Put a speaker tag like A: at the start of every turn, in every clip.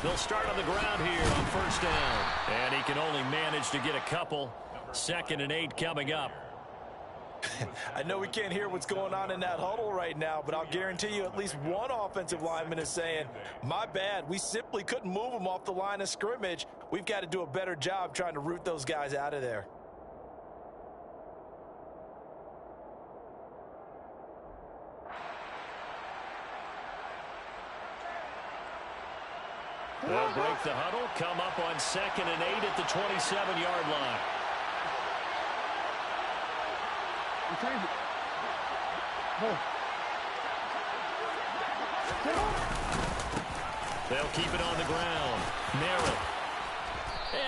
A: They'll start on the ground here on first down. And he can only manage to get a couple. 2nd and 8 coming up.
B: I know we can't hear what's going on in that huddle right now, but I'll guarantee you at least one offensive lineman is saying, my bad, we simply couldn't move them off the line of scrimmage. We've got to do a better job trying to root those guys out of there.
A: They'll break the huddle, come up on 2nd and 8 at the 27-yard line. They'll keep it on the ground. Merritt.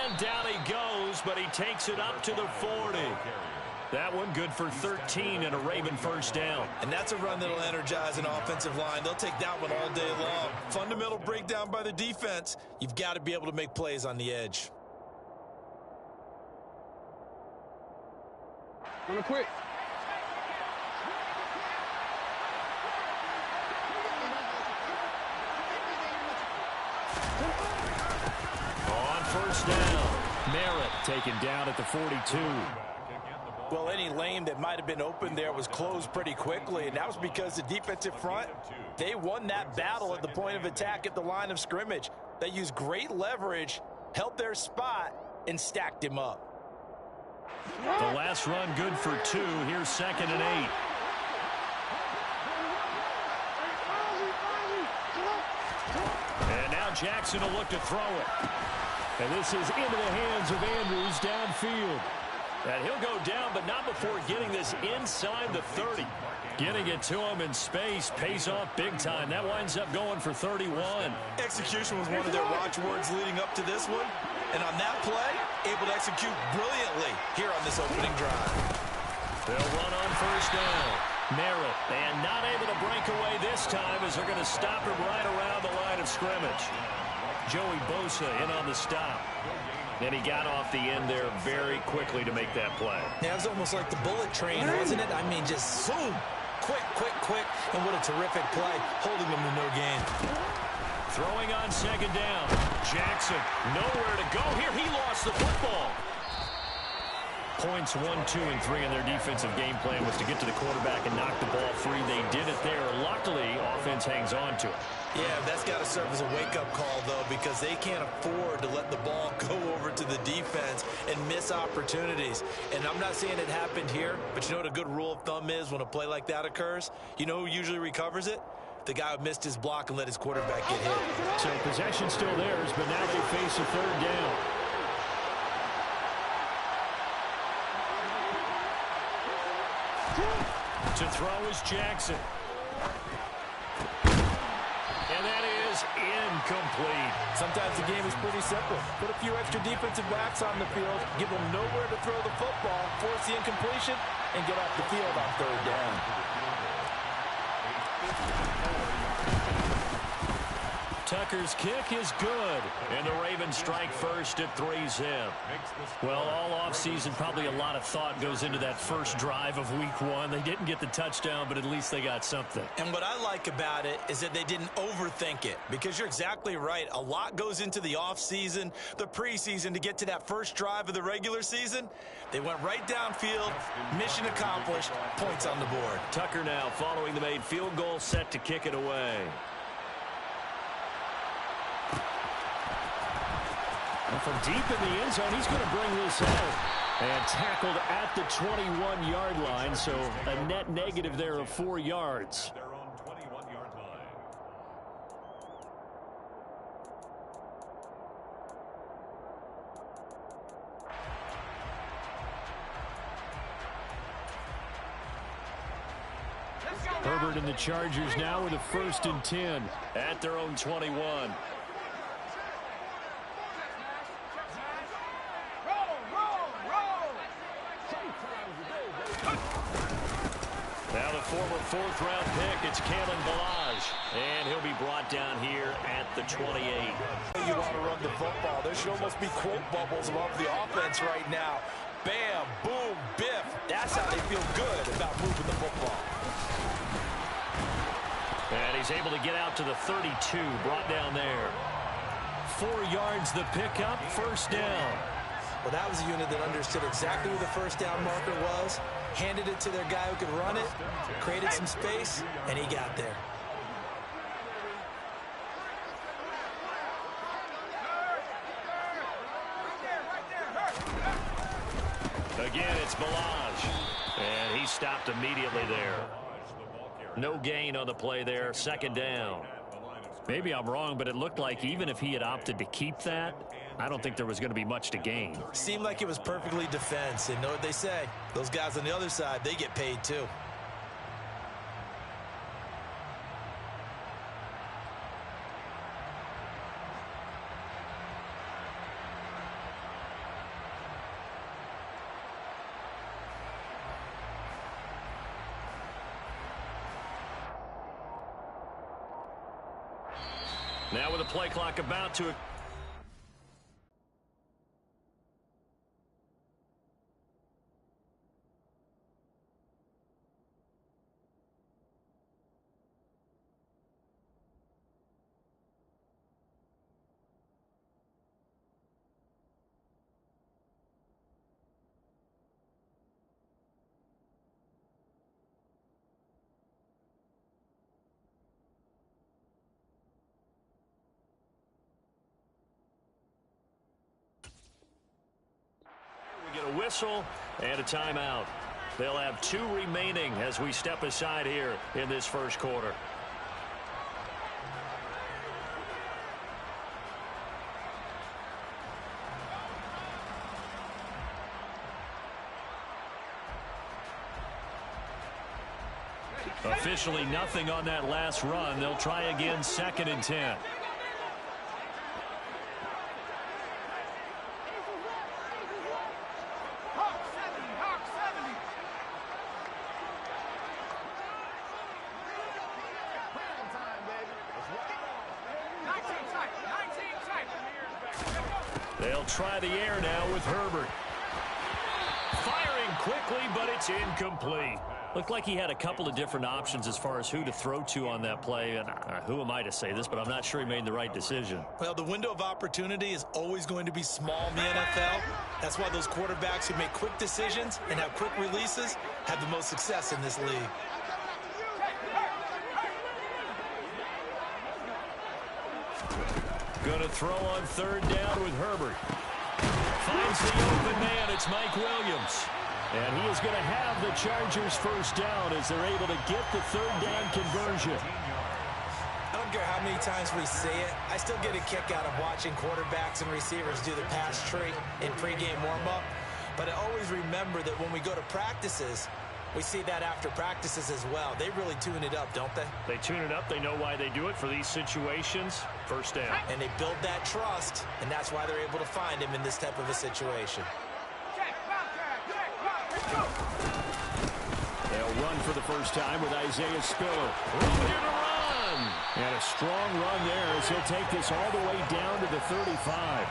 A: And down he goes, but he takes it up to the 40. That one good for 13 and a Raven first down.
B: And that's a run that'll energize an offensive line. They'll take that one all day long. Fundamental breakdown by the defense. You've got to be able to make plays on the edge.
C: Run it quick.
A: On first down, Merritt taken down at the 42.
B: Well, any lane that might have been open there was closed pretty quickly, and that was because the defensive front, they won that battle at the point of attack at the line of scrimmage. They used great leverage, held their spot, and stacked him up.
A: The last run good for 2. Here's 2nd and 8. And now Jackson will look to throw it. And this is into the hands of Andrews downfield. And he'll go down, but not before getting this inside the 30. Getting it to him in space pays off big time. That winds up going for 31.
B: Execution was one of their watchwords leading up to this one. And on that play, able to execute brilliantly here on this opening drive.
A: They'll run on first down. Merritt, and not able to break away this time as they're going to stop him right around the line of scrimmage. Joey Bosa in on the stop. And he got off the end there very quickly to make that play.
B: Yeah, it was almost like the bullet train, wasn't it? I mean, just zoom. Quick, quick, quick. And what a terrific play, holding them to no gain.
A: Throwing on 2nd down. Jackson, nowhere to go here. He lost the football. Points 1, 2, and 3 in their defensive game plan was to get to the quarterback and knock the ball free. They did it there. Luckily, offense hangs on to it.
B: Yeah, that's got to serve as a wake-up call, though, because they can't afford to let the ball go over to the defense and miss opportunities. And I'm not saying it happened here, but you know what a good rule of thumb is when a play like that occurs? You know who usually recovers it? The guy who missed his block and let his quarterback get hit.
A: So possession still theirs, but now they face a 3rd down. To throw is Jackson. And that is incomplete.
B: Sometimes the game is pretty simple. Put a few extra defensive backs on the field, give them nowhere to throw the football, force the incompletion, and get off the field on 3rd down.
A: Tucker's kick is good, and the Ravens strike first at 3 zip. Well, all offseason, probably a lot of thought goes into that first drive of week 1. They didn't get the touchdown, but at least they got something.
B: And what I like about it is that they didn't overthink it, because you're exactly right. A lot goes into the offseason, the preseason to get to that first drive of the regular season. They went right downfield, mission accomplished, points on the board.
A: Tucker now following the made field goal, set to kick it away. And from deep in the end zone, he's going to bring this out. And tackled at the 21-yard line, so a net negative there of 4 yards.
D: Their own 21-yard line.
A: Herbert and the Chargers now with a 1st and 10 at their own 21. Now the former 4th-round pick, it's Kalen Ballage, and he'll be brought down here at the 28.
B: You want to run the football. There should almost be quote bubbles above the offense right now. Bam, boom, biff. That's how they feel good about moving the football.
A: And he's able to get out to the 32, brought down there. 4 yards the pickup, first down.
B: Well, that was a unit that understood exactly where the first down marker was, handed it to their guy who could run it, created some space, and he got there.
A: Again, it's Balaj. And he stopped immediately there. No gain on the play there. Second down. Maybe I'm wrong, but it looked like even if he had opted to keep that, I don't think there was going to be much to gain.
B: Seemed like it was perfectly defense. And know what they say? Those guys on the other side, they get paid too.
A: Now with the play clock about to... a whistle and a timeout. They'll have 2 remaining as we step aside here in this first quarter. Officially nothing on that last run. They'll try again, 2nd and 10. They'll try the air now with Herbert. Firing quickly, but it's incomplete. Looked like he had a couple of different options as far as who to throw to on that play. And who am I to say this, but I'm not sure he made the right decision.
B: Well, the window of opportunity is always going to be small in the NFL. That's why those quarterbacks who make quick decisions and have quick releases have the most success in this league.
A: Going to throw on 3rd down with Herbert. Finds the open man. It's Mike Williams. And he is going to have the Chargers first down as they're able to get the 3rd down conversion.
B: I don't care how many times we say it, I still get a kick out of watching quarterbacks and receivers do the pass tree in pregame warm-up. But I always remember that when we go to practices, we see that after practices as well. They really tune it up, don't they?
A: They tune it up. They know why they do it for these situations. First down.
B: And they build that trust, and that's why they're able to find him in this type of a situation.
A: They'll run for the first time with Isaiah Spiller. Room here to run. And a strong run there as he'll take this all the way down to the 35.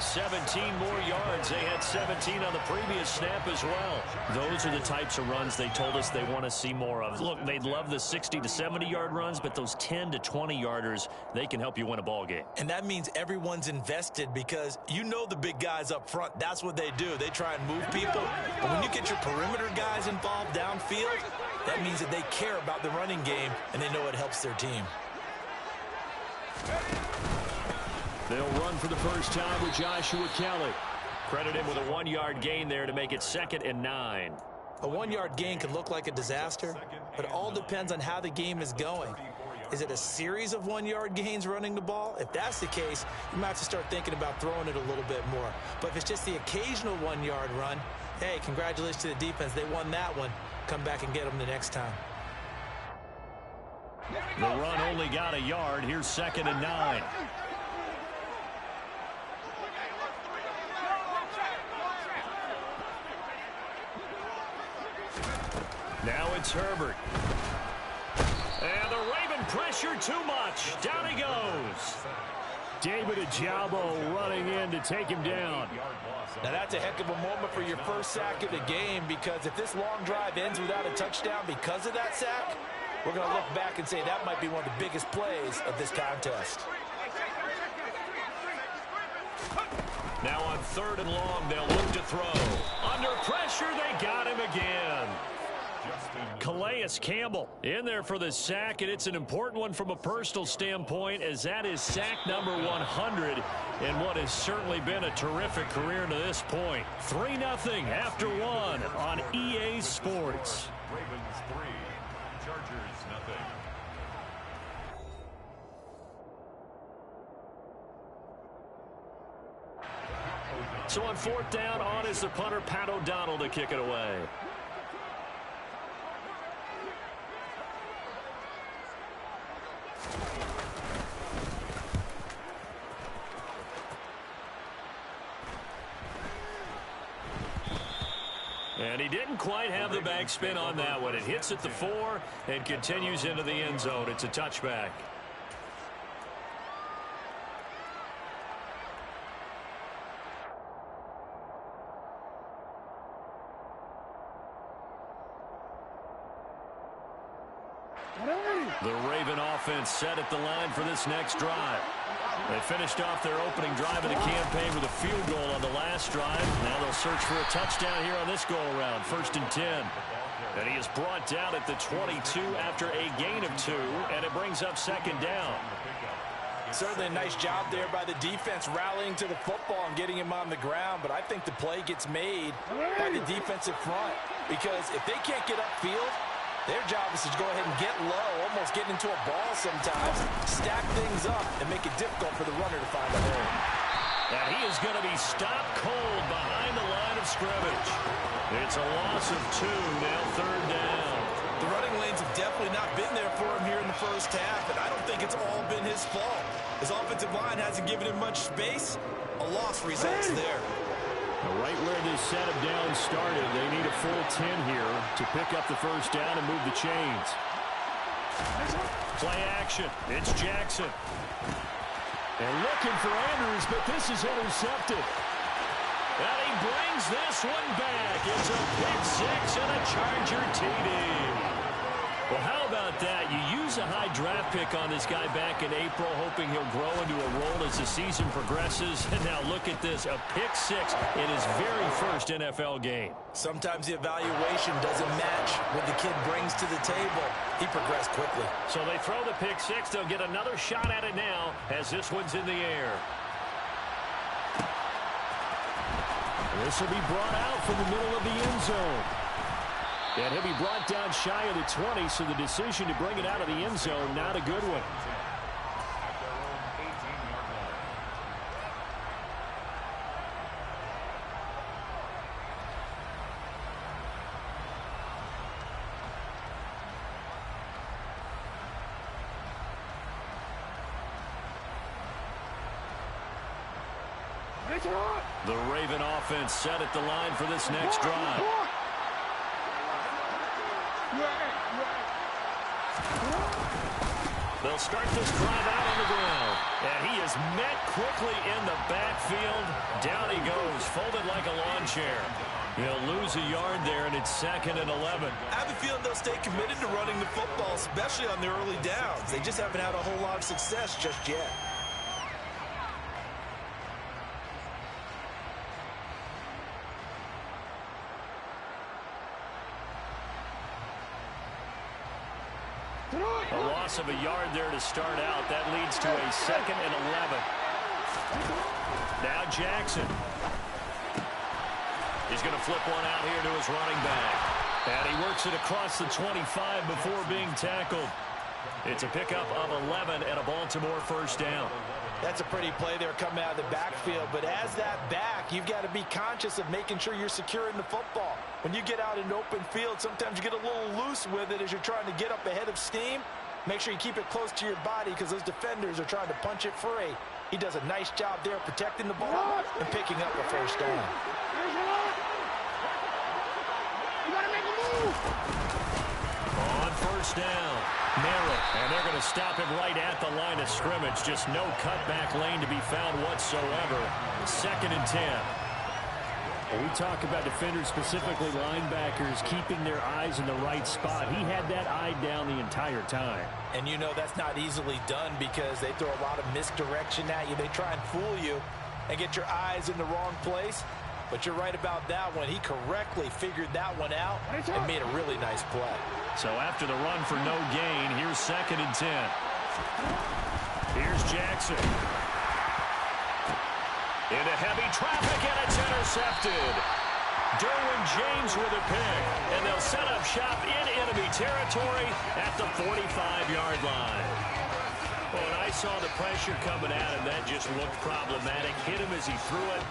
A: 17 more yards. They had 17 on the previous snap as well. Those are the types of runs they told us they want to see more of. Look, they'd love the 60 to 70-yard runs, but those 10 to 20-yarders, they can help you win a ball game.
B: And that means everyone's invested because you know the big guys up front. That's what they do. They try and move people. But when you get your perimeter guys involved downfield, that means that they care about the running game and they know it helps their team.
A: They'll run for the first time with Joshua Kelly. Credit him with a 1-yard gain there to make it 2nd and 9.
B: A 1-yard gain can look like a disaster, but it all depends on how the game is going. Is it a series of 1-yard gains running the ball? If that's the case, you might have to start thinking about throwing it a little bit more. But if it's just the occasional 1-yard run, hey, congratulations to the defense. They won that one. Come back and get them the next time.
A: The run only got a yard. Here's 2nd and 9. Now it's Herbert. And the Raven pressure too much. Down he goes. David Ojabo running in to take him down.
B: Now that's a heck of a moment for your first sack of the game, because if this long drive ends without a touchdown because of that sack, we're going to look back and say that might be one of the biggest plays of this contest.
A: Now on 3rd and long, they'll look to throw. Under pressure, they got him again. Calais Campbell in there for the sack, and it's an important one from a personal standpoint, as that is sack number 100 in what has certainly been a terrific career to this point. 3-0 after 1 on EA Sports.
D: Ravens 3, Chargers 0.
A: So on 4th down, on is the punter, Pat O'Donnell, to kick it away. And he didn't quite have the backspin on that one. It hits at the 4 and continues into the end zone. It's a touchback. The Raven offense set at the line for this next drive. They finished off their opening drive of the campaign with a field goal on the last drive. Now they'll search for a touchdown here on this go-around. 1st and 10. And he is brought down at the 22 after a gain of 2, and it brings up 2nd down.
B: Certainly a nice job there by the defense rallying to the football and getting him on the ground, but I think the play gets made by the defensive front, because if they can't get upfield, their job is to go ahead and get low, almost get into a ball sometimes, stack things up, and make it difficult for the runner to find a hole.
A: And he is going to be stopped cold behind the line of scrimmage. It's a loss of 2, now 3rd down.
B: The running lanes have definitely not been there for him here in the first half, and I don't think it's all been his fault. His offensive line hasn't given him much space. A loss results there.
A: Right where this set of downs started, they need a full 10 here to pick up the 1st down and move the chains. Play action. It's Jackson. They're looking for Andrews, but this is intercepted. And he brings this one back. It's a pick 6 and a Charger TD. Well, how about that? You use a high draft pick on this guy back in April, hoping he'll grow into a role as the season progresses. And now look at this, a pick 6 in his very first NFL game.
B: Sometimes the evaluation doesn't match what the kid brings to the table. He progressed quickly.
A: So they throw the pick 6. They'll get another shot at it now as this one's in the air. This will be brought out from the middle of the end zone. And he'll be brought down shy of the 20, so the decision to bring it out of the end zone, not a good one. The Raven offense set at the line for this next drive. They'll start this drive out on the ground. And he is met quickly in the backfield. Down he goes, folded like a lawn chair. He'll lose a yard there, and it's 2nd and 11.
B: I have a feeling they'll stay committed to running the football, especially on the early downs. They just haven't had a whole lot of success just yet.
A: A loss of a yard there to start out. That leads to a 2nd and 11. Now Jackson. He's going to flip one out here to his running back. And he works it across the 25 before being tackled. It's a pickup of 11 and a Baltimore 1st down.
B: That's a pretty play there coming out of the backfield. But as that back, you've got to be conscious of making sure you're securing the football. When you get out in open field, sometimes you get a little loose with it as you're trying to get up ahead of steam. Make sure you keep it close to your body because those defenders are trying to punch it free. He does a nice job there protecting the ball and picking up a 1st down.
C: You gotta make a move.
A: On 1st down, Merritt, and they're going to stop him right at the line of scrimmage. Just no cutback lane to be found whatsoever. 2nd and 10. We talk about defenders, specifically linebackers, keeping their eyes in the right spot. He had that eye down the entire time.
B: And you know that's not easily done because they throw a lot of misdirection at you. They try and fool you. and get your eyes in the wrong place. But you're right about that one. He correctly figured that one out and made a really nice play.
A: So after the run for no gain, here's 2nd and 10. Here's Jackson. Into heavy traffic, and it's intercepted. Derwin James with a pick, and they'll set up shop in enemy territory at the 45-yard line. Well, when I saw the pressure coming at him, that just looked problematic. Hit him as he threw it,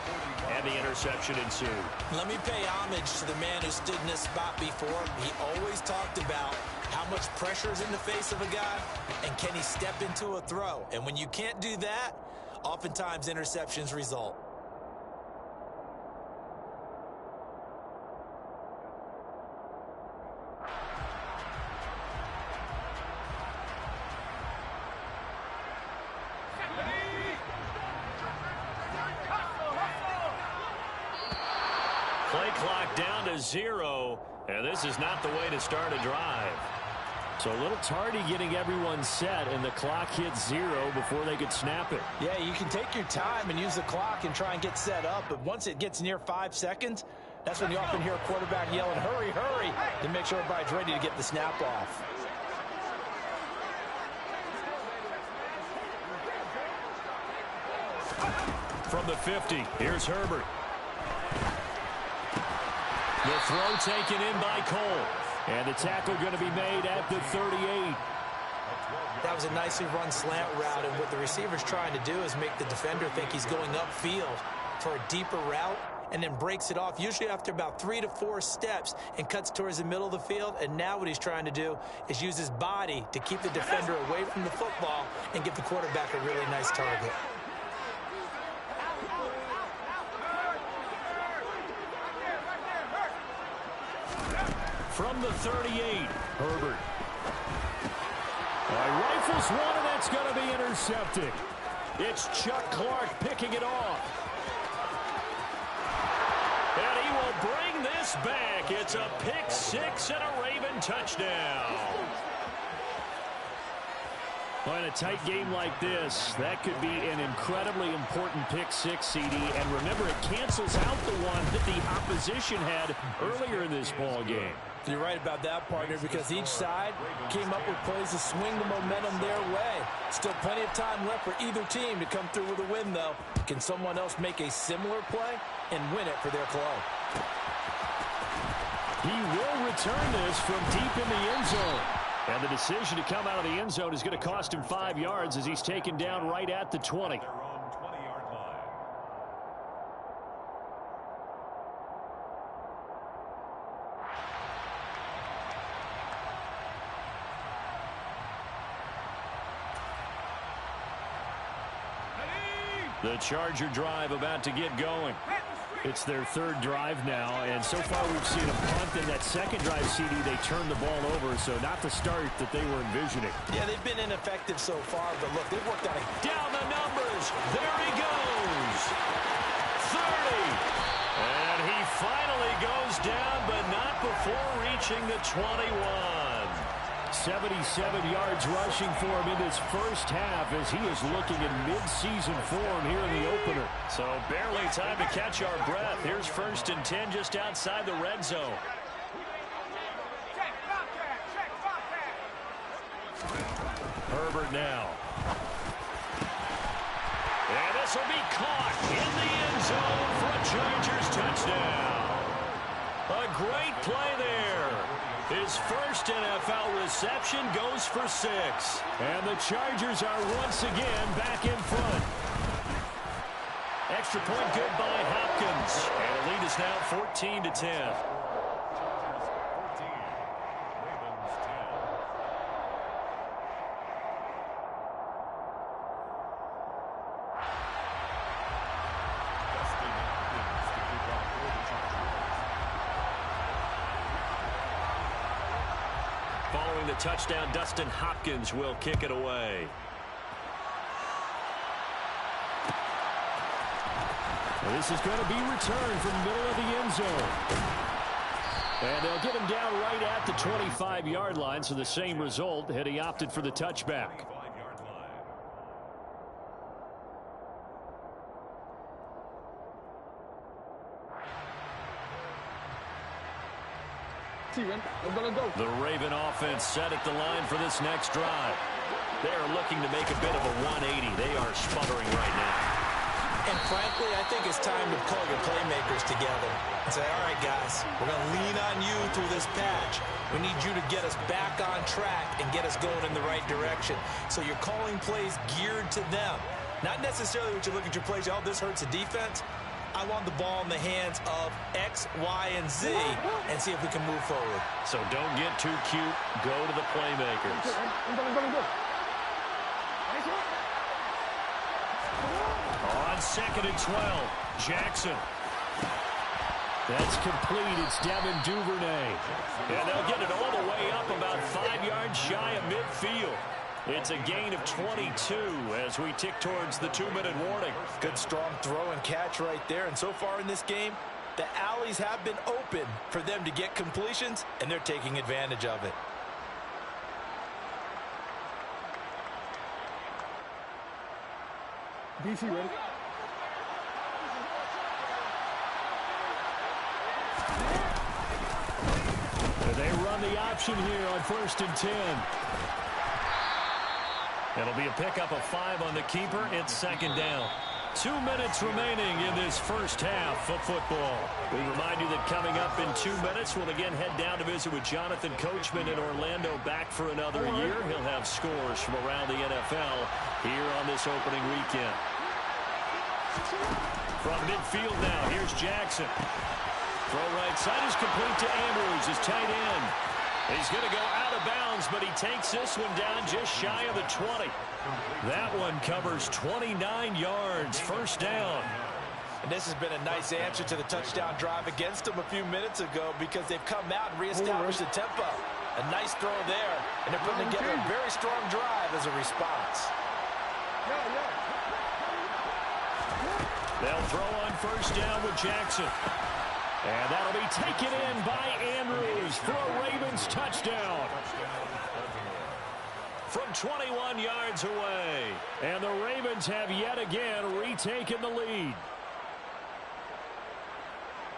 A: and the interception ensued.
B: Let me pay homage to the man who stood in this spot before. He always talked about how much pressure is in the face of a guy, and can he step into a throw? And when you can't do that, oftentimes interceptions result.
A: Play clock down to 0, and this is not the way to start a drive. So a little tardy getting everyone set, and the clock hits 0 before they could snap it.
B: Yeah, you can take your time and use the clock and try and get set up, but once it gets near 5 seconds, that's when you often hear a quarterback yelling, hurry, hurry, to make sure everybody's ready to get the snap off.
A: From the 50, here's Herbert. The throw taken in by Cole. And the tackle going to be made at the 38.
B: That was a nicely run slant route, and what the receiver's trying to do is make the defender think he's going upfield for a deeper route, and then breaks it off, usually after about 3 to 4 steps, and cuts towards the middle of the field. And now what he's trying to do is use his body to keep the defender away from the football and give the quarterback a really nice target.
A: From the 38, Herbert. Rifles one, and that's going to be intercepted. It's Chuck Clark picking it off. And he will bring this back. It's a pick 6 and a Raven touchdown. Well, in a tight game like this, that could be an incredibly important pick 6, CD. And remember, it cancels out the one that the opposition had earlier in this ball game.
B: You're right about that, partner, because each side came up with plays to swing the momentum their way. Still plenty of time left for either team to come through with a win, though. Can someone else make a similar play and win it for their club?
A: He will return this from deep in the end zone. And the decision to come out of the end zone is going to cost him 5 yards as he's taken down right at the 20.
D: Their own 20-yard line.
A: The Charger drive about to get going. It's their 3rd drive now, and so far we've seen a punt. In that 2nd drive, CD, they turned the ball over, so not the start that they were envisioning.
B: Yeah, they've been ineffective so far, but look, they've worked out a...
A: Down the numbers. There he goes. 30. And he finally goes down, but not before reaching the 21. 77 yards rushing for him in this first half as he is looking in mid-season form here in the opener. So barely time to catch our breath. Here's 1st and 10 just outside the red zone. Herbert now. And this will be caught in the end zone for a Chargers touchdown. A great play there. His first NFL reception goes for 6. And the Chargers are once again back in front. Extra point good by Hopkins. And the lead is now 14-10.
D: 14. Ravens 10. Dustin Hopkins to kick off for the Chargers.
A: Following the touchdown, Dustin Hopkins will kick it away. Well, this is going to be returned from the middle of the end zone. And they'll get him down right at the 25-yard line, so the same result had he opted for the touchback.
D: 25-yard line.
C: See, man. Let's go.
A: The Raven offense set at the line for this next drive. They are looking to make a bit of a 180. They are sputtering right now.
B: And frankly, I think it's time to call your playmakers together and say, all right, guys, we're going to lean on you through this patch. We need you to get us back on track and get us going in the right direction. So you're calling plays geared to them. Not necessarily what you look at your plays, oh, this hurts the defense. I want the ball in the hands of X, Y, and Z and see if we can move forward.
A: So don't get too cute. Go to the playmakers. On 2nd and 12, Jackson. That's complete. It's Devin Duvernay. And they'll get it all the way up about 5 yards shy of midfield. It's a gain of 22 as we tick towards the 2-minute warning.
B: Good strong throw and catch right there. And so far in this game, the alleys have been open for them to get completions, and they're taking advantage of it.
C: DC ready.
A: They run the option here on 1st and 10. It'll be a pickup of 5 on the keeper. It's 2nd down. 2 minutes remaining in this first half of football. We remind you that coming up in 2 minutes, we'll again head down to visit with Jonathan Coachman in Orlando, back for another year. He'll have scores from around the NFL here on this opening weekend. From midfield now, here's Jackson. Throw right side is complete to Andrews, his tight end. He's going to go out of bounds, but he takes this one down just shy of the 20. That one covers 29 yards, 1st down.
B: And this has been a nice answer to the touchdown drive against them a few minutes ago because they've come out and reestablished the tempo. A nice throw there, and they're putting together a very strong drive as a response.
A: They'll throw on 1st down with Jackson. And that'll be taken in by Andrews for a Ravens touchdown. From 21 yards away. And the Ravens have yet again retaken the lead.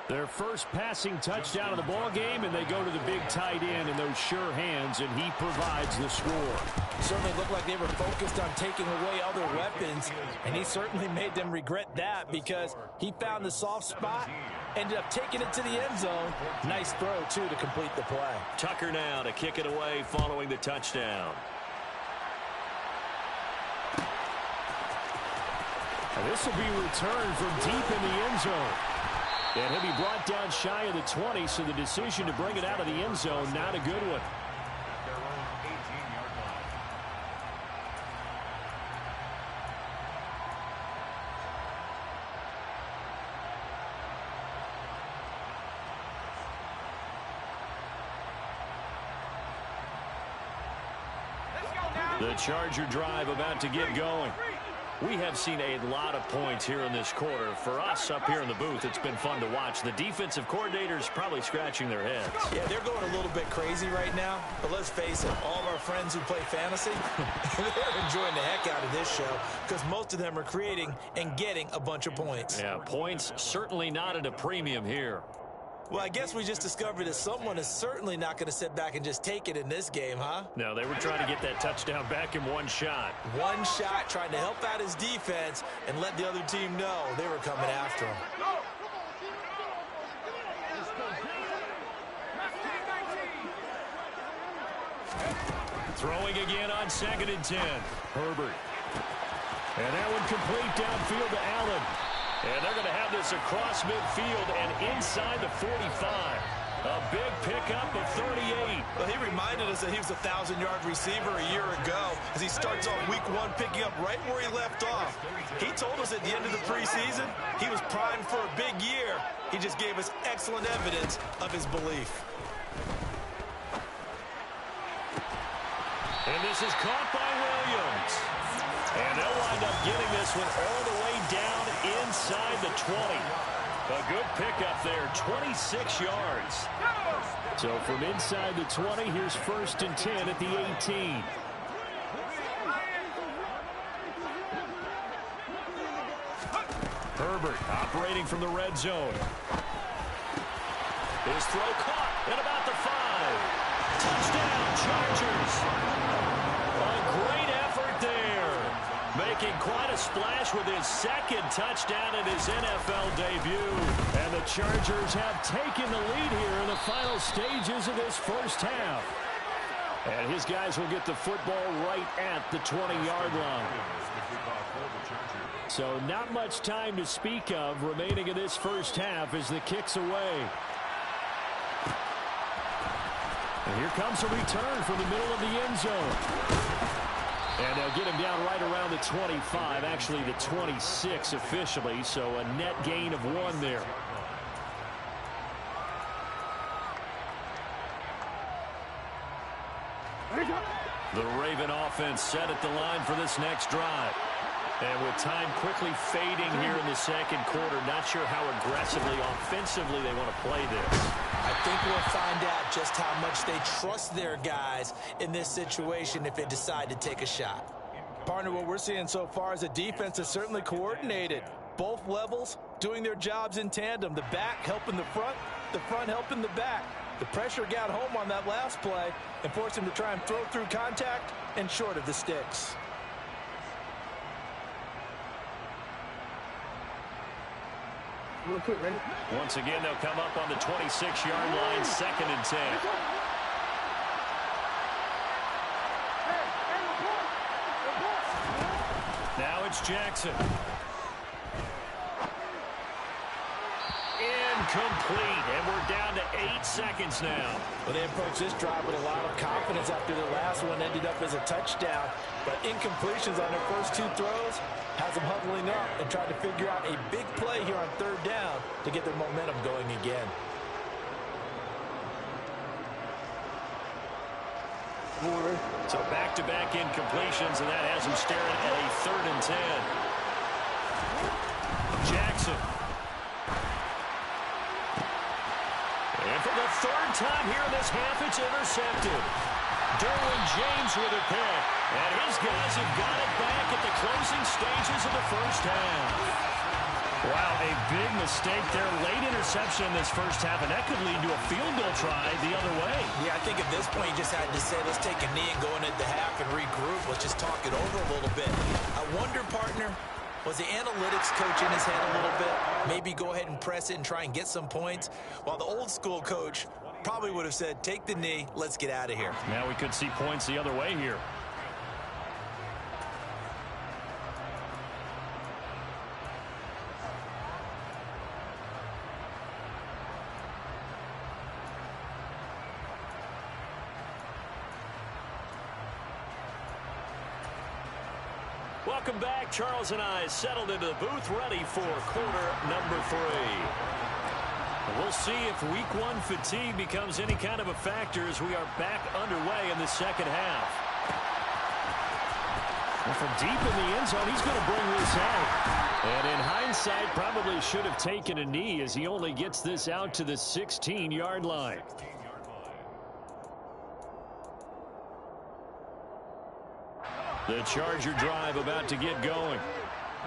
A: Their first passing touchdown of the ball game, and they go to the big tight end in those sure hands, and he provides the score.
B: Certainly looked like they were focused on taking away other weapons, and he certainly made them regret that because he found the soft spot, ended up taking it to the end zone. Nice throw, too, to complete the play.
A: Tucker now to kick it away following the touchdown. And this will be returned from deep in the end zone. And he'll be brought down shy of the 20, so the decision to bring it out of the end zone, not a good one. The Charger drive about to get going. We have seen a lot of points here in this quarter. For us up here in the booth, it's been fun to watch. The defensive coordinators probably scratching their heads.
B: Yeah, they're going a little bit crazy right now. But let's face it, all of our friends who play fantasy, they're enjoying the heck out of this show because most of them are creating and getting a bunch of points.
A: Yeah, points certainly not at a premium here.
B: Well, I guess we just discovered that someone is certainly not going to sit back and just take it in this game, huh?
A: No, they were trying to get that touchdown back in one shot.
B: One shot, trying to help out his defense and let the other team know they were coming after him.
A: Throwing again on 2nd and 10. Herbert. And that one complete downfield to Allen. And they're going to have this across midfield and inside the 45. A big pickup of 38.
B: Well, he reminded us that he was a 1,000-yard receiver a year ago as he starts off week 1 picking up right where he left off. He told us at the end of the preseason he was primed for a big year. He just gave us excellent evidence of his belief.
A: And this is caught by Williams. And they'll wind up getting this one all the way down inside the 20. A good pickup there, 26 yards. So from inside the 20, here's 1st and 10 at the 18. Herbert operating from the red zone. His throw caught at about the 5. Chargers. A great effort there. Making quite a splash with his second touchdown in his NFL debut. And the Chargers have taken the lead here in the final stages of this first half. And his guys will get the football right at the 20-yard line. So not much time to speak of remaining in this first half as the kick's away. And here comes a return from the middle of the end zone. And they'll get him down right around the 25, actually the 26 officially, so a net gain of 1 there. The Raven offense set at the line for this next drive. And with time quickly fading here in the second quarter, not sure how aggressively, offensively they want to play this.
B: I think we'll find out just how much they trust their guys in this situation if they decide to take a shot. Partner, what we're seeing so far is the defense is certainly coordinated. Both levels doing their jobs in tandem. The back helping the front helping the back. The pressure got home on that last play and forced him to try and throw through contact and short of the sticks.
C: Real quick, ready?
A: Once again, they'll come up on the 26-yard line, 2nd and 10. Now it's Jackson. Incomplete, and we're down to 8 seconds now.
B: Well, they approached this drive with a lot of confidence after the last one ended up as a touchdown. But incompletions on their first 2 throws has them huddling up and trying to figure out a big play here on 3rd down to get their momentum going again.
A: So back-to-back incompletions, and that has them staring at a 3rd and 10. Jackson. And for the 3rd time here in this half, it's intercepted. Derwin James with a pick. And his guys have got it back at the closing stages of the first half. Wow, a big mistake there. Late interception in this first half, and that could lead to a field goal try the other way.
B: Yeah, I think at this point you just had to say, let's take a knee and go into the half and regroup. Let's just talk it over a little bit. I wonder, partner, was the analytics coach in his head a little bit? Maybe go ahead and press it and try and get some points? While the old school coach probably would have said, take the knee, let's get out of here.
A: Now we could see points the other way here. Welcome back. Charles and I settled into the booth, ready for quarter number 3. We'll see if week 1 fatigue becomes any kind of a factor as we are back underway in the second half. And from deep in the end zone, he's going to bring this out. And in hindsight, probably should have taken a knee as he only gets this out to the 16-yard line. The Charger drive about to get going.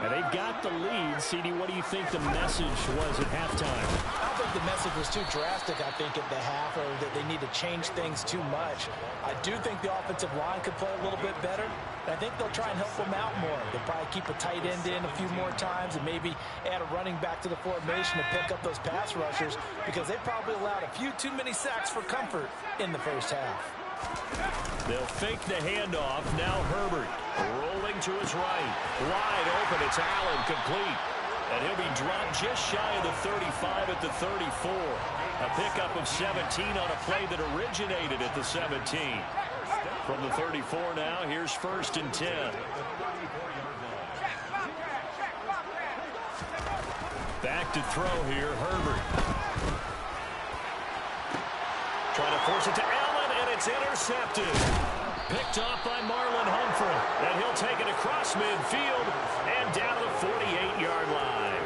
A: And they've got the lead. CD, what do you think the message was at halftime?
B: I don't think the message was too drastic, I think, at the half, or that they need to change things too much. I do think the offensive line could play a little bit better. And I think they'll try and help them out more. They'll probably keep a tight end in a few more times and maybe add a running back to the formation to pick up those pass rushers, because they probably allowed a few too many sacks for comfort in the first half.
A: They'll fake the handoff. Now Herbert rolling to his right. Wide open. It's Allen, complete. And he'll be dropped just shy of the 35 at the 34. A pickup of 17 on a play that originated at the 17. From the 34 now, here's 1st and 10. Back to throw here, Herbert. Trying to force it to Allen, and it's intercepted. Picked off by Marlon Humphrey. And he'll take it across midfield and down the 48-yard line.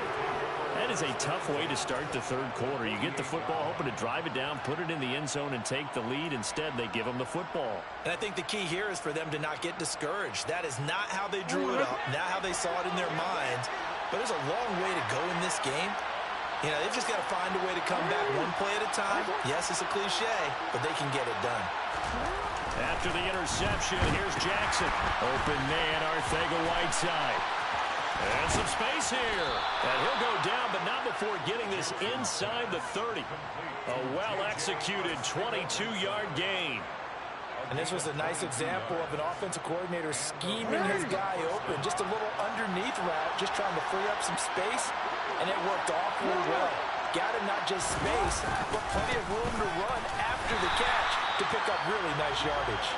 A: That is a tough way to start the 3rd quarter. You get the football, hoping to drive it down, put it in the end zone, and take the lead. Instead, they give them the football.
B: And I think the key here is for them to not get discouraged. That is not how they drew it up, not how they saw it in their minds. But there's a long way to go in this game. You know, they've just got to find a way to come back one play at a time. Yes, it's a cliche, but they can get it done.
A: After the interception, here's Jackson. Open man, Arcega-Whiteside. And some space here. And he'll go down, but not before getting this inside the 30. A well-executed 22-yard gain.
B: And this was a nice example of an offensive coordinator scheming his guy open. Just a little underneath route, just trying to free up some space, and it worked awfully well. Got him not just space, but plenty of room to run after the catch to pick up really nice yardage.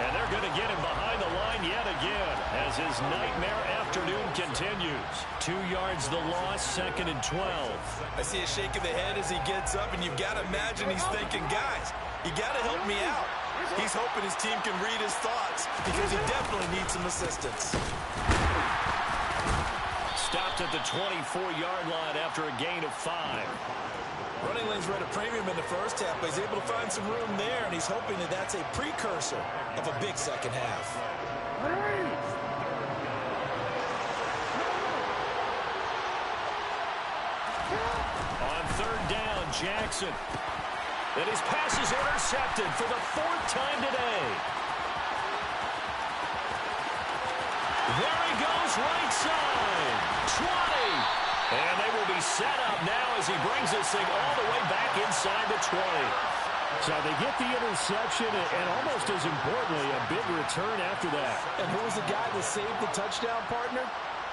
A: And they're going to get him behind the line yet again as his nightmare afternoon continues. 2 yards the loss, 2nd and 12.
B: I see a shake of the head as he gets up, and you've got to imagine he's thinking, guys, you got to help me out. He's hoping his team can read his thoughts because he definitely needs some assistance.
A: Stopped at the 24-yard line after a gain of 5.
B: Running lanes were at a premium in the first half, but he's able to find some room there, and he's hoping that that's a precursor of a big second half.
A: On 3rd down, Jackson. And his pass is intercepted for the 4th time today. There he goes, right side. 20. And they will be set up now as he brings this thing all the way back inside the 20. So they get the interception and almost as importantly, a big return after that.
B: And who was the guy that saved the touchdown, partner?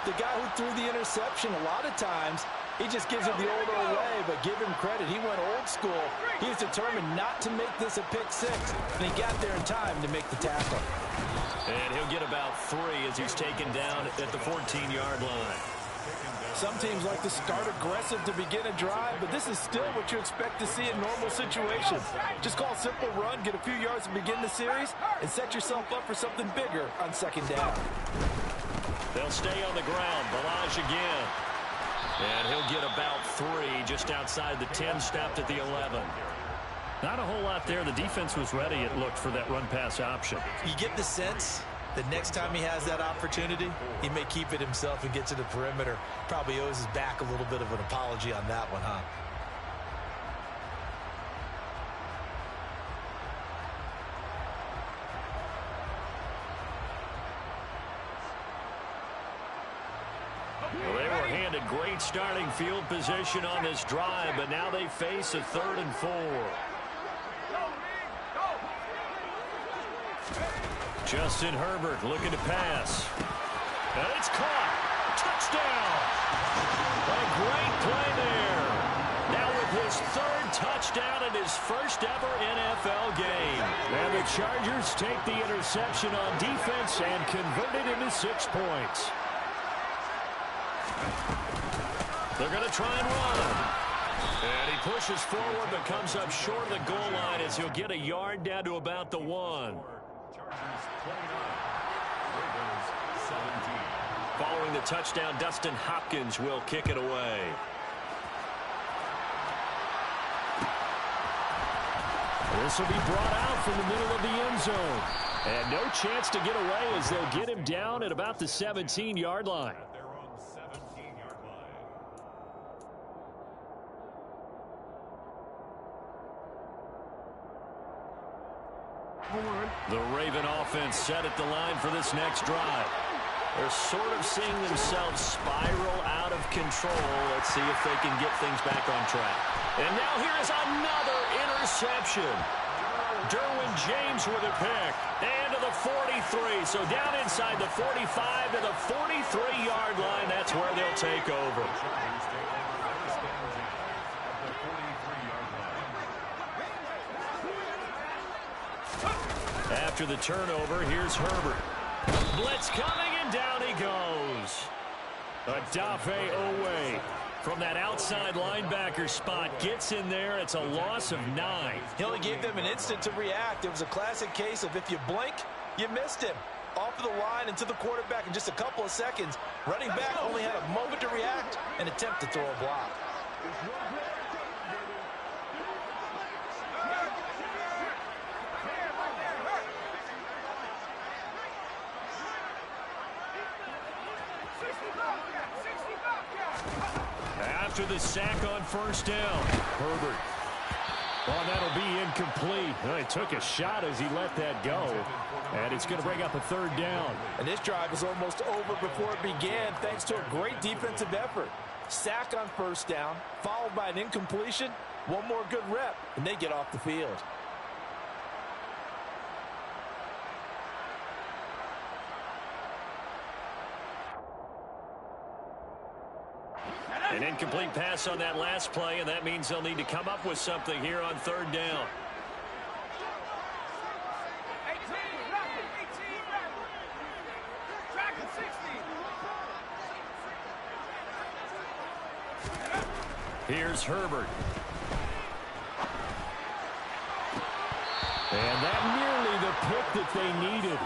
B: The guy who threw the interception. A lot of times, he just gives it the old way, but give him credit. He went old school. He was determined not to make this a pick 6, and he got there in time to make the tackle.
A: And he'll get about 3 as he's taken down at the 14-yard line.
B: Some teams like to start aggressive to begin a drive, but this is still what you expect to see in normal situations. Just call a simple run, get a few yards to begin the series, and set yourself up for something bigger on 2nd down.
A: They'll stay on the ground. Balaj again. And he'll get about 3 just outside the 10, stopped at the 11. Not a whole lot there. The defense was ready, it looked, for that run-pass option.
B: You get the sense that next time he has that opportunity, he may keep it himself and get to the perimeter. Probably owes his back a little bit of an apology on that one, huh?
A: Well, they were handed great starting field position on this drive, but now they face a 3rd and 4. Justin Herbert looking to pass. And it's caught. Touchdown. A great play there. Now with his 3rd touchdown in his first ever NFL game. And the Chargers take the interception on defense and convert it into 6 points. They're going to try and run. And he pushes forward but comes up short of the goal line as he'll get a yard down to about the 1. Following the touchdown, Dustin Hopkins will kick it away. This will be brought out from the middle of the end zone. And no chance to get away as they'll get him down at about the 17-yard line. The Raven offense set at the line for this next drive. They're sort of seeing themselves spiral out of control. Let's see if they can get things back on track. And now here is another interception. Derwin James with a pick. And to the 43. So down inside the 45 to the 43-yard line. That's where they'll take over. After the turnover, here's Herbert. Blitz coming, and down he goes. Odafe Owe from that outside linebacker spot gets in there. It's a loss of 9.
B: He only gave them an instant to react. It was a classic case of if you blink, you missed him. Off of the line and to the quarterback in just a couple of seconds. Running back only had a moment to react and attempt to throw a block.
A: After the sack on 1st down, Herbert. Oh, that'll be incomplete. Well, he took a shot as he let that go. And it's going to bring up a third down.
B: And this drive is almost over before it began thanks to a great defensive effort. Sack on first down, followed by an incompletion. One more good rep, and they get off the field.
A: An incomplete pass on that last play, and that means they'll need to come up with something here on third down. Here's Herbert. And that nearly the pick that they needed.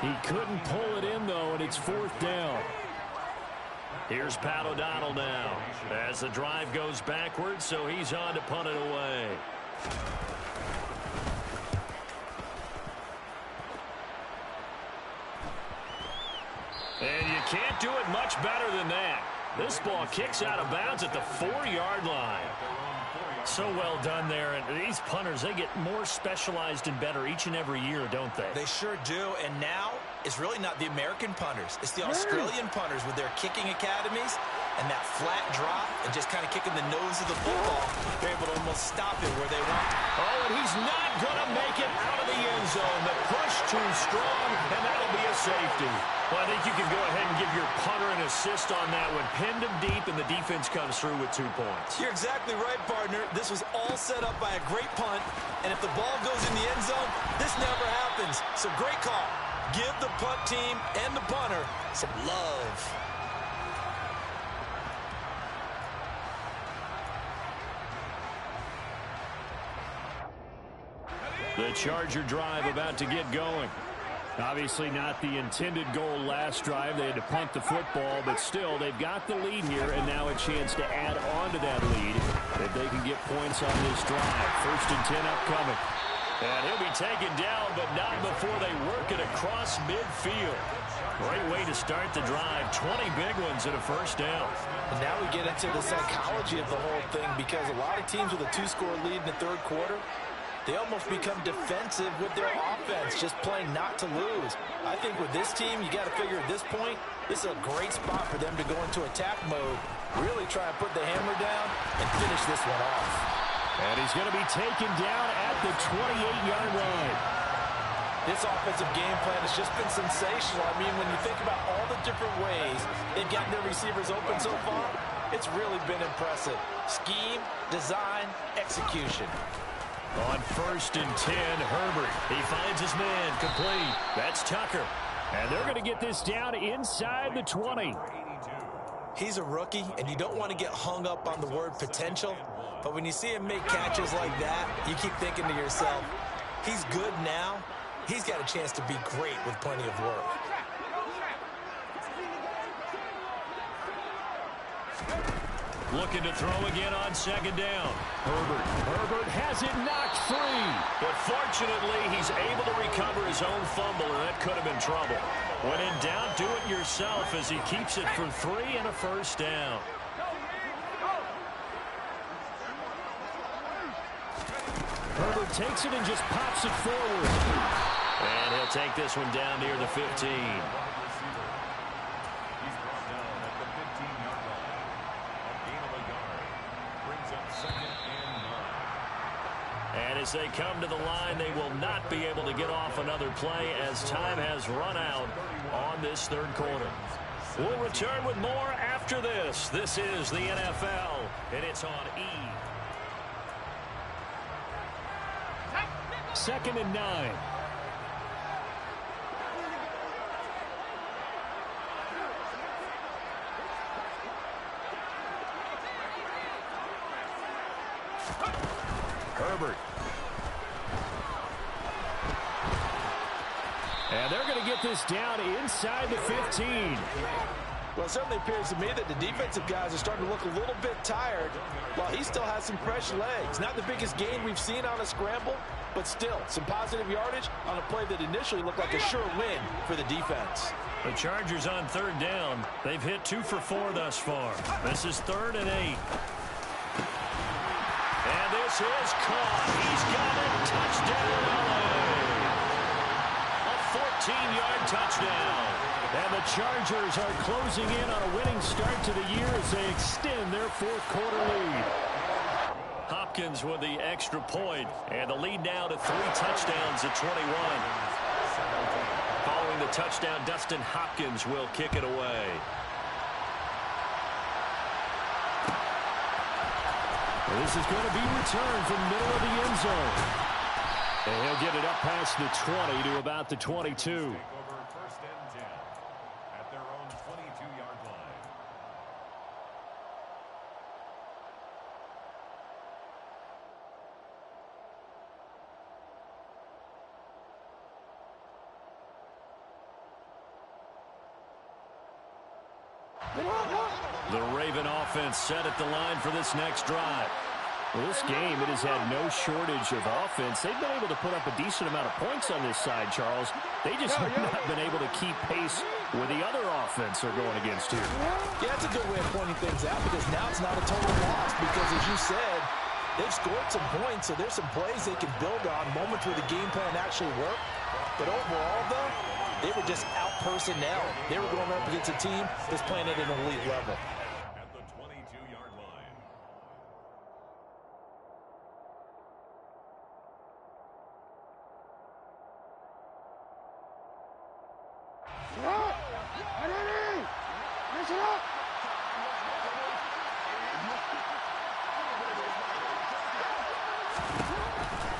A: He couldn't pull it in, though, and it's fourth down. Here's Pat O'Donnell now as the drive goes backwards, so he's on to punt it away. And you can't do it much better than that. This ball kicks out of bounds at the 4-yard line. So well done there. And these punters, they get more specialized and better each and every year, don't they?
B: They sure do. And now it's really not the American punters. It's the Australian punters with their kicking academies and that flat drop and just kind of kicking the nose of the football. They're able to almost stop it where they want.
A: Oh, and he's not going to make it out of the end zone. The push too strong, and that'll be a safety. Well, I think you can go ahead and give your punter an assist on that one. Pinned him deep, and the defense comes through with 2 points.
B: You're exactly right, partner. This was all set up by a great punt, and if the ball goes in the end zone, this never happens. So great call. Give the punt team and the punter some love.
A: The Charger drive about to get going. Obviously not the intended goal last drive. They had to punt the football, but still, they've got the lead here, and now a chance to add on to that lead if they can get points on this drive. 1st and 10 upcoming. And he'll be taken down, but not before they work it across midfield. Great way to start the drive. 20 big ones and a first down.
B: And now we get into the psychology of the whole thing, because a lot of teams with a 2-score lead in the third quarter, they almost become defensive with their offense, just playing not to lose. I think with this team, you got to figure at this point, this is a great spot for them to go into attack mode, really try and put the hammer down and finish this one off.
A: And he's going to be taken down at the 28-yard line.
B: This offensive game plan has just been sensational. I mean, when you think about all the different ways they've gotten their receivers open so far, it's really been impressive. Scheme, design, execution.
A: On 1st and 10, Herbert. He finds his man complete. That's Tucker. And they're going to get this down inside the 20.
B: He's a rookie, and you don't want to get hung up on the word potential. But when you see him make catches like that, you keep thinking to yourself, he's good now. He's got a chance to be great with plenty of work.
A: Looking to throw again on 2nd down. Herbert has it knocked free. But fortunately, he's able to recover his own fumble, and that could have been trouble. When in doubt, do it yourself as he keeps it for 3 and a first down. Herbert takes it and just pops it forward. And he'll take this one down near the 15. And as they come to the line, they will not be able to get off another play as time has run out on this third quarter. We'll return with more after this. This is the NFL, and it's on E! 2nd and 9. Herbert. And they're going to get this down inside the 15.
B: Well, it certainly appears to me that the defensive guys are starting to look a little bit tired, while he still has some fresh legs. Not the biggest gain we've seen on a scramble, but still some positive yardage on a play that initially looked like a sure win for the defense.
A: The Chargers on 3rd down. They've hit 2 for 4 thus far. This is 3rd and 8. And this This is caught. He's got it. Touchdown, LA. A 14-yard touchdown. And the Chargers are closing in on a winning start to the year as they extend their fourth quarter lead. Hopkins with the extra point, and the lead now to 3 touchdowns at 21. Following the touchdown, Dustin Hopkins will kick it away. This is going to be returned from middle of the end zone. And he'll get it up past the 20 to about the 22.
D: Take over first and 10 at their own 22-yard line.
A: The Raven offense set at the line for this next drive. Well, this game, it has had no shortage of offense. They've been able to put up a decent amount of points on this side, Charles. They just have not been able to keep pace with the other offense they're going against here.
B: Yeah, that's a good way of pointing things out because now it's not a total loss because, as you said, they've scored some points, so there's some plays they can build on, moments where the game plan actually worked. But overall, though, they were just out-personnel. They were going up against a team that's playing at an elite level.
D: At the 22-yard line.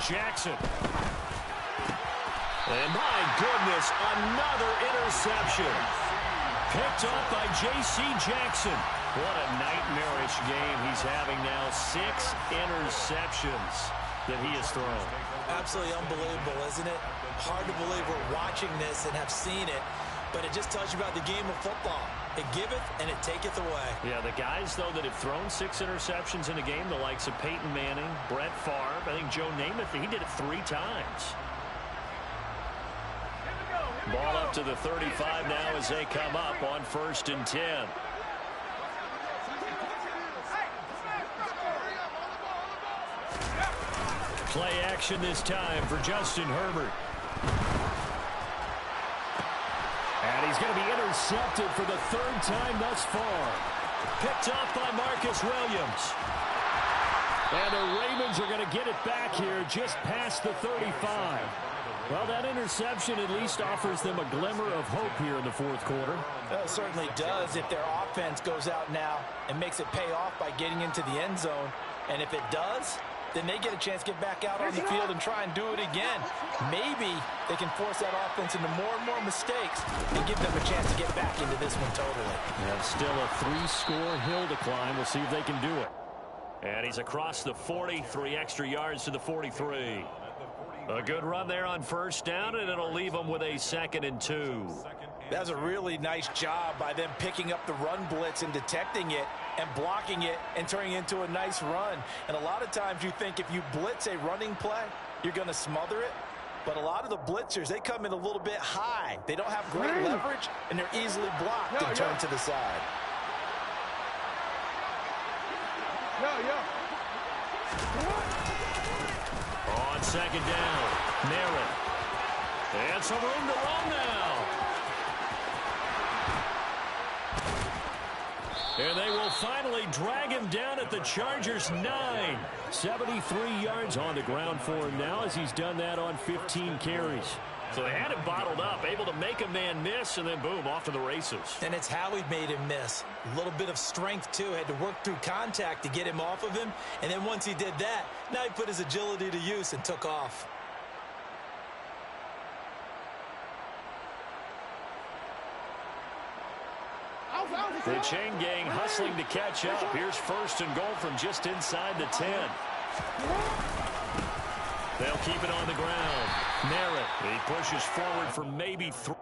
A: Jackson. And my goodness, another interception. Picked up by J.C. Jackson. What a nightmarish game he's having now. 6 interceptions that he has thrown.
B: Absolutely unbelievable, isn't it? Hard to believe we're watching this and have seen it, but it just tells you about the game of football. It giveth and it taketh away.
A: Yeah, the guys, though, that have thrown 6 interceptions in a game, the likes of Peyton Manning, Brett Favre, I think Joe Namath, he did it 3 times. Ball up to the 35 now as they come up on 1st and 10. Play action this time for Justin Herbert. And he's going to be intercepted for the 3rd time thus far. Picked up by Marcus Williams. And the Ravens are going to get it back here just past the 35. Well, that interception at least offers them a glimmer of hope here in the 4th quarter.
B: Well, it certainly does if their offense goes out now and makes it pay off by getting into the end zone. And if it does, then they get a chance to get back out on the field and try and do it again. Maybe they can force that offense into more and more mistakes and give them a chance to get back into this one totally.
A: And still a 3-score hill to climb. We'll see if they can do it. And he's across the 40, 3 extra yards to the 43. A good run there on 1st down, and it'll leave them with a 2nd and 2.
B: That's a really nice job by them picking up the run blitz and detecting it and blocking it and turning it into a nice run. And a lot of times you think if you blitz a running play, you're going to smother it. But a lot of the blitzers, they come in a little bit high. They don't have great leverage, and they're easily blocked and turned to the side.
A: On 2nd down, Merritt. And some room to run now. And they will finally drag him down at the Chargers' 9. 73 yards on the ground for him now as he's done that on 15 carries. So they had him bottled up, able to make a man miss, and then boom, off to the races.
B: And it's how he made him miss. A little bit of strength, too. Had to work through contact to get him off of him. And then once he did that, now he put his agility to use and took off.
A: The chain gang hustling to catch up. Here's 1st and goal from just inside the 10. They'll keep it on the ground. Merritt, he pushes forward for maybe 3.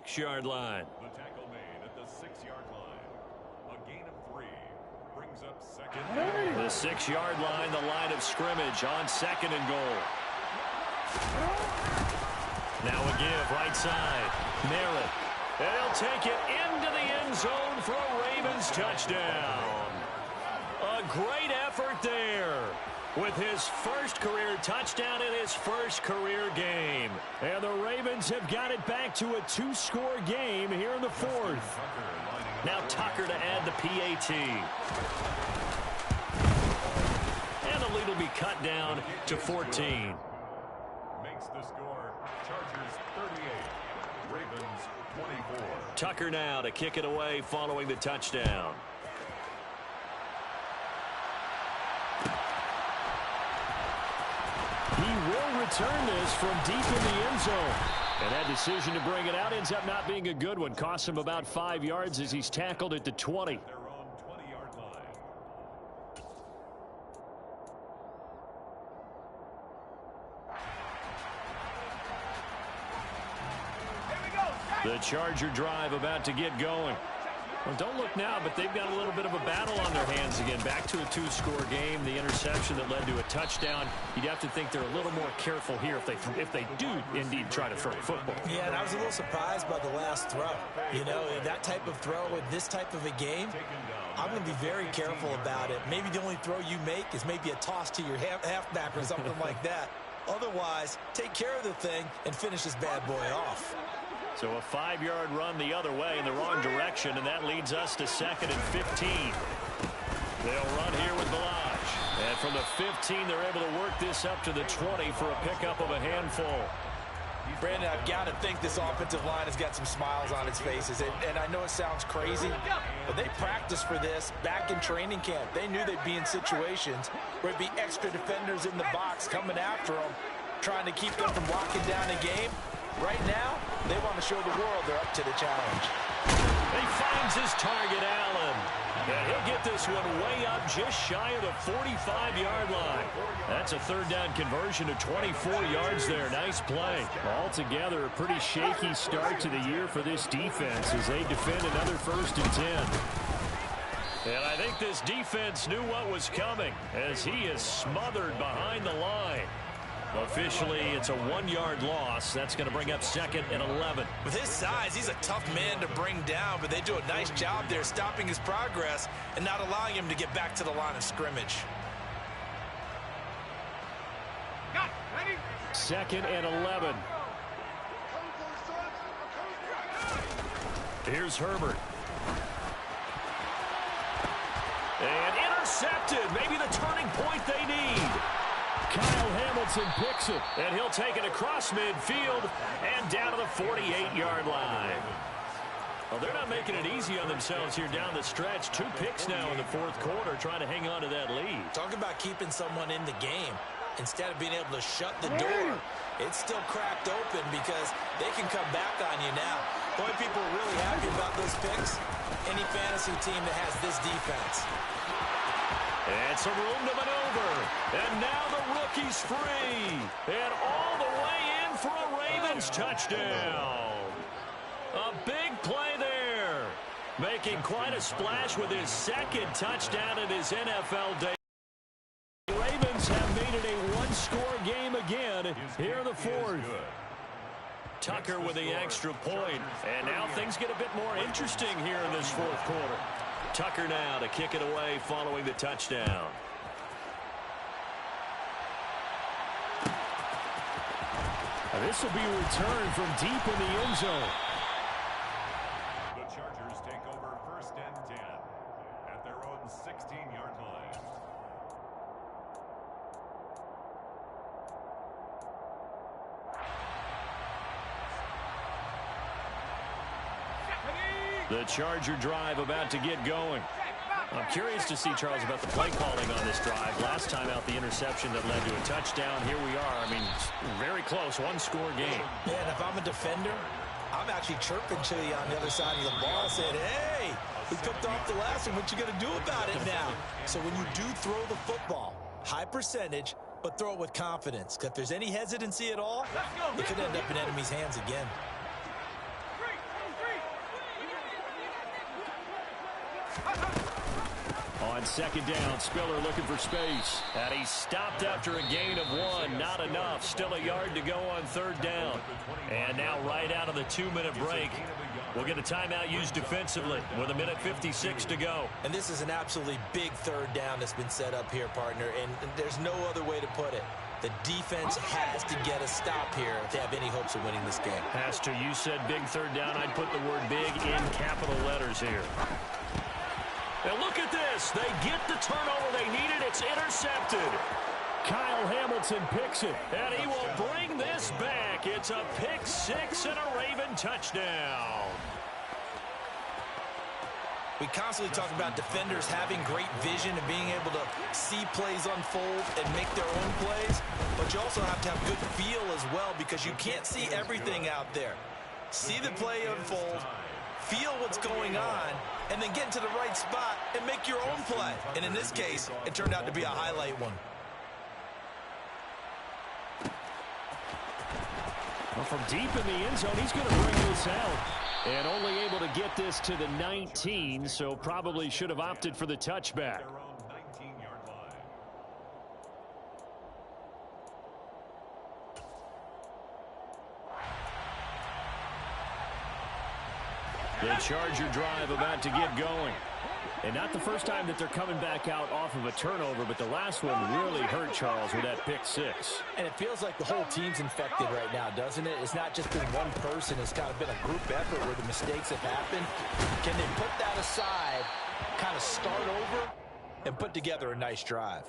A: 6-yard line.
D: The tackle made at the 6-yard line. A gain of 3 brings up second.
A: The 6-yard line, the line of scrimmage on 2nd and goal. Now a give right side. Merritt. And he'll take it into the end zone for a Ravens touchdown. A great effort there with his first career touchdown in his first career game. And the Ravens have got it back to a 2-score game here in the 4th. Now Tucker to add the PAT. And the lead will be cut down to 14.
D: Makes the score Chargers 38, Ravens 24.
A: Tucker now to kick it away following the touchdown. He will return this from deep in the end zone. And that decision to bring it out ends up not being a good one. Costs him about 5 yards as he's tackled at the 20.
D: Their own 20-yard line.
A: The Charger drive about to get going. Well, don't look now, but they've got a little bit of a battle on their hands again. Back to a 2-score game. The interception that led to a touchdown. You'd have to think they're a little more careful here if they do indeed try to throw the football.
B: Yeah, and I was a little surprised by the last throw. You know, that type of throw in this type of a game, I'm going to be very careful about it. Maybe the only throw you make is maybe a toss to your halfback or something like that. Otherwise, take care of the thing and finish this bad boy off.
A: So a 5-yard run the other way in the wrong direction, and that leads us to 2nd and 15. They'll run here with Balaj. And from the 15, they're able to work this up to the 20 for a pickup of a handful.
B: Brandon, I've got to think this offensive line has got some smiles on its faces. And I know it sounds crazy, but they practiced for this back in training camp. They knew they'd be in situations where it'd be extra defenders in the box coming after them, trying to keep them from locking down a game. Right now, they want to show the world they're up to the challenge.
A: He finds his target, Allen. And he'll get this one way up just shy of the 45-yard line. That's a 3rd down conversion of 24 yards there. Nice play. Altogether, a pretty shaky start to the year for this defense as they defend another 1st and 10. And I think this defense knew what was coming as he is smothered behind the line. Officially, it's a 1-yard loss. That's going to bring up 2nd and 11.
B: With his size, he's a tough man to bring down, but they do a nice job there stopping his progress and not allowing him to get back to the line of scrimmage.
A: 2nd and 11. Here's Herbert. And intercepted. Maybe the turning point they need. Kyle Hamilton picks it, and he'll take it across midfield and down to the 48-yard line. Well, they're not making it easy on themselves here down the stretch. 2 picks now in the 4th quarter, trying to hang on to that lead.
B: Talk about keeping someone in the game. Instead of being able to shut the door, it's still cracked open because they can come back on you now. The only people are really happy about those picks, any fantasy team that has this defense.
A: And some room to maneuver. And now the rookie's free. And all the way in for a Ravens touchdown. A big play there. Making quite a splash with his 2nd touchdown in his NFL day. The Ravens have made it a 1-score game again here in the 4th. Tucker with the extra point. And now things get a bit more interesting here in this 4th quarter. Tucker now to kick it away following the touchdown. And this will be a return from deep in the end zone.
D: The Chargers take over 1st and 10 at their own 16-yard line.
A: The Charger drive about to get going. I'm curious to see, Charles, about the play calling on this drive. Last time out, the interception that led to a touchdown. Here we are. I mean, very close, 1-score game.
B: Yeah, and if I'm a defender, I'm actually chirping to you on the other side of the ball, saying, hey, we picked off the last one. What you going to do about it now? So when you do throw the football, high percentage, but throw it with confidence. Because if there's any hesitancy at all, it could end up in enemy's hands again.
A: On second down, Spiller looking for space. And he stopped after a gain of 1. Not enough. Still a yard to go on third down. And now right out of the 2-minute break, we'll get a timeout used defensively with 1:56 to go.
B: And this is an absolutely big third down that's been set up here, partner. And there's no other way to put it. The defense has to get a stop here if they have any hopes of winning this game.
A: Pastor, you said big third down. I'd put the word big in capital letters here. And look at this. They get the turnover they needed. It's intercepted. Kyle Hamilton picks it, and he will bring this back. It's a pick 6 and a Raven touchdown.
B: We constantly talk about defenders having great vision and being able to see plays unfold and make their own plays, but you also have to have good feel as well because you can't see everything out there. See the play unfold, feel what's going on, and then get into the right spot and make your own play. And in this case, it turned out to be a highlight one.
A: Well, from deep in the end zone, he's going to bring this out. And only able to get this to the 19, so probably should have opted for the touchback. The Charger drive about to get going. And not the first time that they're coming back out off of a turnover, but the last one really hurt Charles with that pick 6.
B: And it feels like the whole team's infected right now, doesn't it? It's not just been one person. It's kind of been a group effort where the mistakes have happened. Can they put that aside, kind of start over, and put together a nice drive?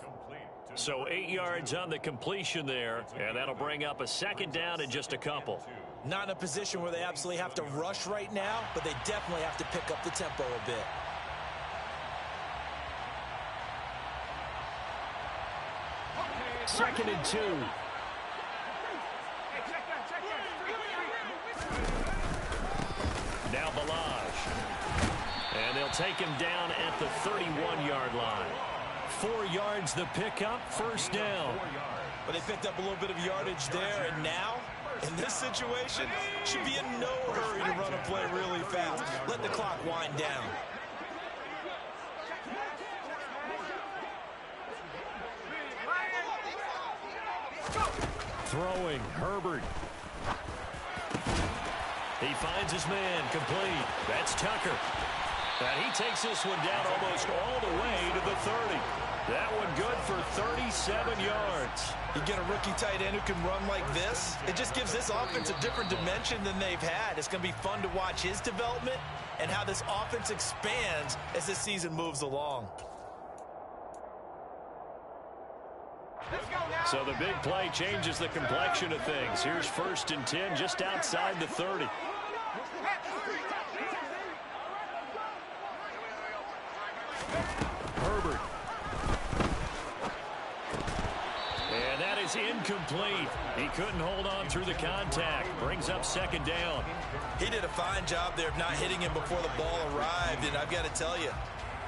A: So 8 yards on the completion there, and that'll bring up a second down in just a couple.
B: Not in a position where they absolutely have to rush right now, but they definitely have to pick up the tempo a bit.
A: Second and 2. Now Balaj. And they'll take him down at the 31-yard line. 4 yards the pickup, first down.
B: But they picked up a little bit of yardage there, and now, in this situation, should be in no hurry to run a play really fast. Let the clock wind down.
A: Throwing, Herbert. He finds his man, complete. That's Tucker. And he takes this one down almost all the way to the 30. That one good for 37 yards.
B: You get a rookie tight end who can run like this. It just gives this offense a different dimension than they've had. It's going to be fun to watch his development and how this offense expands as this season moves along.
A: So the big play changes the complexion of things. Here's 1st and 10 just outside the 30. Herbert. And that is incomplete. He couldn't hold on through the contact. Brings up second down.
B: He did a fine job there of not hitting him before the ball arrived, and I've got to tell you,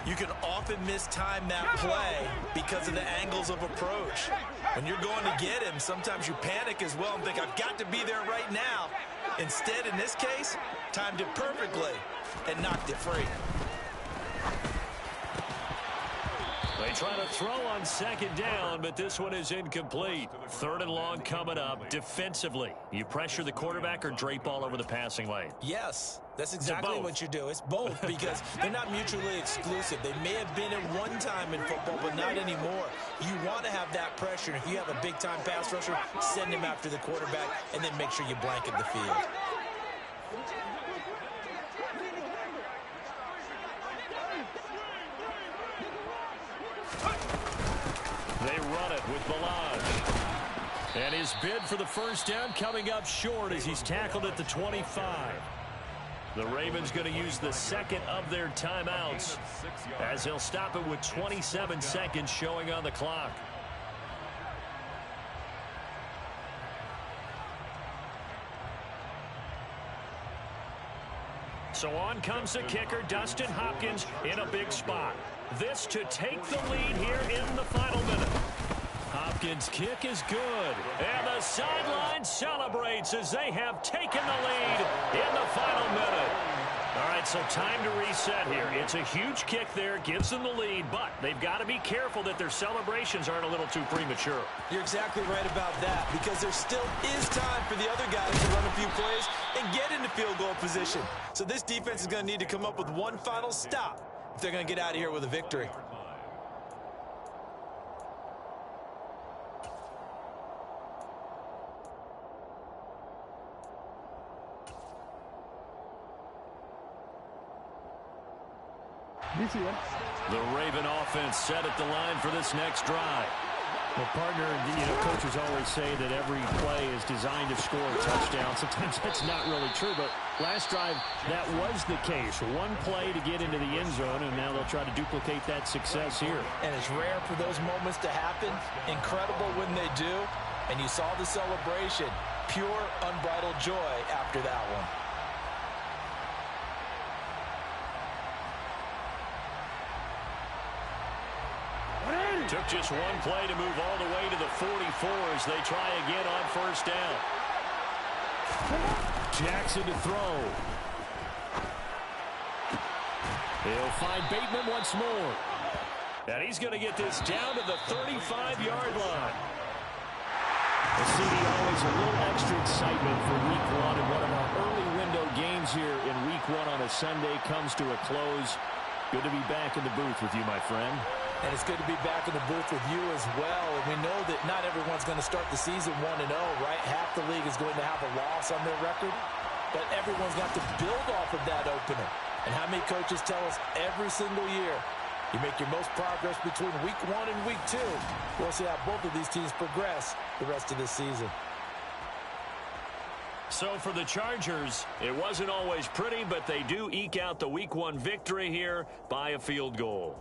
B: you can often mistime that play because of the angles of approach. When you're going to get him, sometimes you panic as well and think, I've got to be there right now. Instead, in this case, timed it perfectly and knocked it free.
A: They try to throw on second down, but this one is incomplete. 3rd and long coming up. Defensively, you pressure the quarterback or drape all over the passing lane?
B: Yes, that's exactly what you do. It's both because they're not mutually exclusive. They may have been at one time in football, but not anymore. You want to have that pressure. If you have a big-time pass rusher, send him after the quarterback and then make sure you blanket the field.
A: They run it with Balaj. And his bid for the first down coming up short as he's tackled at the 25. The Ravens going to use the second of their timeouts as they'll stop it with 27 seconds showing on the clock. So on comes the kicker, Dustin Hopkins, in a big spot. This to take the lead here in the final minute. Hopkins' kick is good. And the sideline celebrates as they have taken the lead in the final minute. All right, so time to reset here. It's a huge kick there, gives them the lead, but they've got to be careful that their celebrations aren't a little too premature.
B: You're exactly right about that, because there still is time for the other guys to run a few plays and get into field goal position. So this defense is going to need to come up with one final stop if they're going to get out of here with a victory.
A: The Raven offense set at the line for this next drive.
E: Well, partner, coaches always say that every play is designed to score a touchdown. Sometimes that's not really true, but last drive, that was the case. One play to get into the end zone, and now they'll try to duplicate that success here.
B: And it's rare for those moments to happen. Incredible when they do. And you saw the celebration. Pure, unbridled joy after that one.
A: Took just one play to move all the way to the 44 as they try again on first down.
E: Jackson to throw. He'll find Bateman once more.
A: And he's going to get this down to the 35-yard line.
E: The CD always a little extra excitement for week one, and one of our early window games here in week one on a Sunday comes to a close. Good to be back in the booth with you, my friend.
B: And it's good to be back in the booth with you as well. And we know that not everyone's going to start the season 1-0, right? Half the league is going to have a loss on their record. But everyone's got to build off of that opener. And how many coaches tell us every single year, you make your most progress between week 1 and week 2. We'll see how both of these teams progress the rest of this season.
A: So for the Chargers, it wasn't always pretty, but they do eke out the week 1 victory here by a field goal.